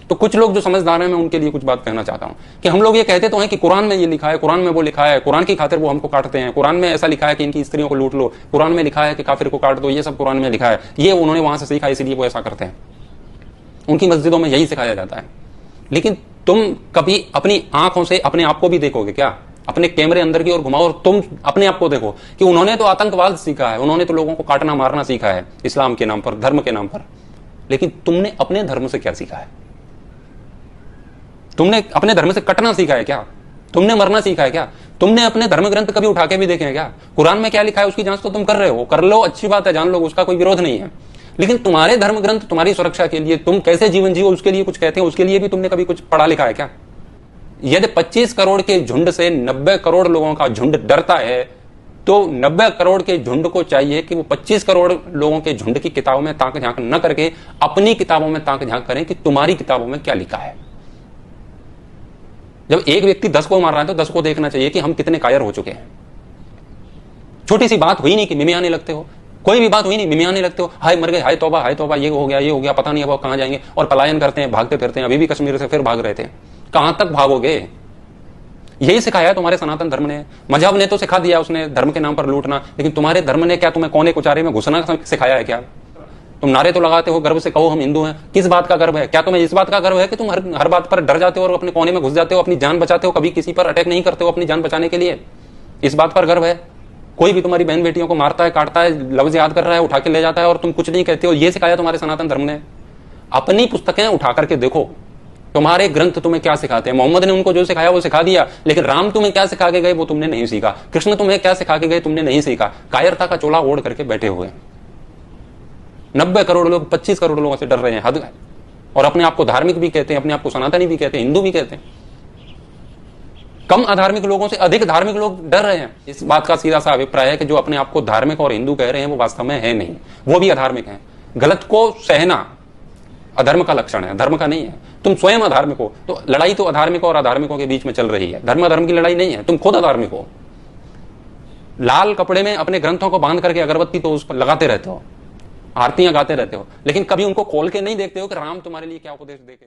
तो कुछ लोग जो समझदार हैं, मैं उनके लिए कुछ बात कहना चाहता हूं कि हम लोग ये कहते तो हैं कि कुरान में ये लिखा है, कुरान में वो लिखा है, कुरान की खातिर वो हमको काटते हैं, कुरान में ऐसा लिखा है कि इनकी स्त्रियों को लूट लो, कुरान में लिखा है कि काफिर को काट दो, ये सब कुरान में लिखा है, ये उन्होंने वहां से सीखा इसलिए वो ऐसा करते हैं, उनकी मस्जिदों में यही सिखाया जाता है। लेकिन तुम कभी अपनी आंखों से अपने आप को भी देखोगे क्या? अपने कैमरे अंदर की ओर घुमाओ और तुम अपने आप को देखो कि उन्होंने तो आतंकवाद सीखा है, उन्होंने तो लोगों को काटना मारना सीखा है इस्लाम के नाम पर, धर्म के नाम पर, लेकिन तुमने अपने धर्म से क्या सीखा है? तुमने अपने धर्म से कटना सीखा है क्या? तुमने मरना सीखा है क्या? तुमने अपने धर्म ग्रंथ कभी उठा के भी देखे हैं क्या? कुरान में क्या लिखा है उसकी जांच तो तुम कर रहे हो, कर लो, अच्छी बात है, जान लो, उसका कोई विरोध नहीं है। लेकिन तुम्हारे धर्म ग्रंथ तुम्हारी सुरक्षा के लिए, तुम कैसे जीवन जियो उसके लिए कुछ कहते हैं, उसके लिए भी तुमने कभी कुछ पढ़ा लिखा है क्या? यदि 25 करोड़ के झुंड से 90 करोड़ लोगों का झुंड डरता है, तो 90 करोड़ के झुंड को चाहिए कि वो 25 करोड़ लोगों के झुंड की किताबों में ताक झांक न करके अपनी किताबों में ताक झांक करें कि तुम्हारी किताबों में क्या लिखा है। जब एक व्यक्ति 10 को मार रहा है तो 10 को देखना चाहिए कि हम कितने कायर हो चुके हैं। छोटी सी बात हुई नहीं कि मिमियाने लगते हो, कोई भी बात हुई नहीं मिमियाने लगते हो, हाय मर गए, हाय तौबा, ये हो गया, पता नहीं अब कहां जाएंगे, और पलायन करते हैं, भागते फिरते हैं। अभी भी कश्मीर से फिर भाग रहे थे, कहां तक भागोगे? यही सिखाया तुम्हारे सनातन धर्म ने। मजहब ने तो सिखा दिया उसने धर्म के नाम पर लूटना, लेकिन तुम्हारे धर्म ने क्या तुम्हें कोने कुचारे में घुसना सिखाया है क्या? तुम नारे तो लगाते हो, गर्व से कहो हम हिंदू हैं, किस बात का गर्व है? क्या तुम्हें इस बात का गर्व है कि तुम हर बात पर डर जाते हो और अपने कोने में घुस जाते हो, अपनी जान बचाते हो, कभी किसी पर अटैक नहीं करते हो अपनी जान बचाने के लिए? इस बात पर गर्व है? कोई भी तुम्हारी बहन बेटियों को मारता है, काटता है, लफ्ज याद कर रहा है, उठा के ले जाता है और तुम कुछ नहीं कहते हो, ये सिखाया तुम्हारे सनातन धर्म ने। अपनी पुस्तकें उठा करके देखो, तुम्हारे ग्रंथ तुम्हें क्या सिखाते हैं। मोहम्मद ने उनको जो सिखाया वो सिखा दिया, लेकिन राम तुम्हें क्या सिखा के गए वो तुमने नहीं सीखा। कृष्ण तुम्हें क्या सिखा के गए तुमने नहीं सीखा। कायरता का चोला ओढ़ करके बैठे हुए 90 करोड़ लोग 25 करोड़ लोगों से डर रहे हैं, हद है। और अपने आप को धार्मिक भी कहते हैं, अपने आप को सनातनी भी कहते हैं, हिंदू भी कहते हैं। कम अधार्मिक लोगों से अधिक धार्मिक लोग डर रहे हैं। इस बात का सीधा सा अभिप्राय है कि जो अपने आप को धार्मिक और हिंदू कह रहे हैं वो वास्तव में है नहीं, वो भी अधार्मिक हैं। गलत को सहना अधर्म का लक्षण है, धर्म का नहीं है। तुम स्वयं अधार्मिक हो, तो लड़ाई तो अधार्मिकों और अधार्मिकों के बीच में चल रही है, धर्म अधर्म की लड़ाई नहीं है। तुम खुद अधार्मिक हो। लाल कपड़े में अपने ग्रंथों को बांध करके अगरबत्ती तो उस पर लगाते रहते हो, आरतियां गाते रहते हो, लेकिन कभी उनको खोल के नहीं देखते हो कि राम तुम्हारे लिए क्या उपदेश देके